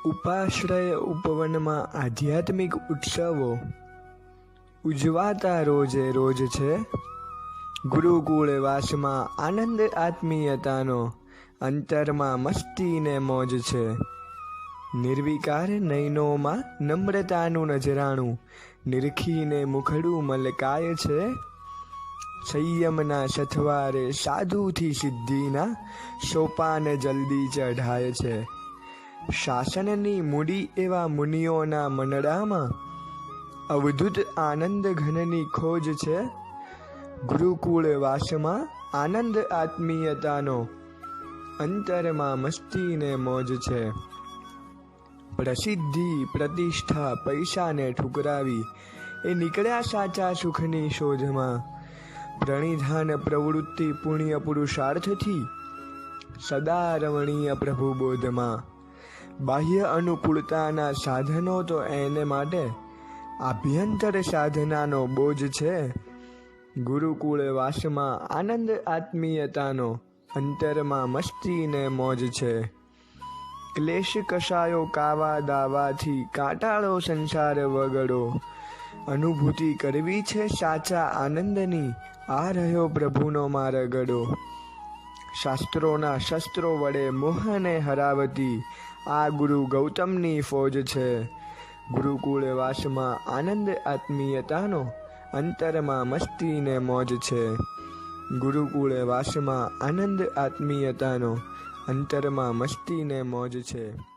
ઉપાશ્રય ઉપવનમાં આધ્યાત્મિક ઉત્સવો ઉજવાતા રોજે રોજ છે। ગુરુકુળ વાસમાં આનંદ આત્મીયતાનો, અંતરમાં મસ્તી ને મોજ છે। નિર્વિકાર નયનોમાં નમ્રતાનું નજરાણું, નિરખીને મુખડું મલકાય છે। સંયમના સથવારે સાધુથી સિદ્ધિના સોપાન જલ્દી ચઢાય છે। શાસનની મૂડી એવા મુનિઓના મનડામાં અવધૂત આનંદ ઘનની ખોજ છે। ગુરુકુળ વાસમાં આનંદ આત્મીયતાનો, અંતરમાં મસ્તી ને મોજ છે। પ્રસિદ્ધિ પ્રતિષ્ઠા પૈસાને ઠુકરાવી એ નીકળ્યા સાચા સુખની શોધમાં। પ્રણિધાન પ્રવૃત્તિ પુણ્ય પુરુષાર્થથી સદા રમણીય પ્રભુ બોધમાં। બાહ્ય અનુકૂળતાના સાધનો તો એને માટે આભ્યંતર સાધનાનો બોજ છે। ગુરુકુળ વાસમાં આનંદ આત્મીયતાનો, અંતરમાં મસ્તી ને મોજ છે। ક્લેશ કશાયો કાવા દાવાથી કાંટાળો સંસાર વગડો, અનુભૂતિ કરવી છે સાચા આનંદની, આ રહ્યો પ્રભુનો માર્ગડો। શાસ્ત્રોના શસ્ત્રો વડે મોહને હરાવતી આ ગુરુ ગૌતમની ફોજ છે। ગુરુકુળ વાસમાં આનંદ આત્મીયતાનો, અંતરમાં મસ્તી ને મોજ છે। ગુરુકુળ વાસમાં આનંદ આત્મીયતાનો, અંતરમાં મસ્તી ને મોજ છે।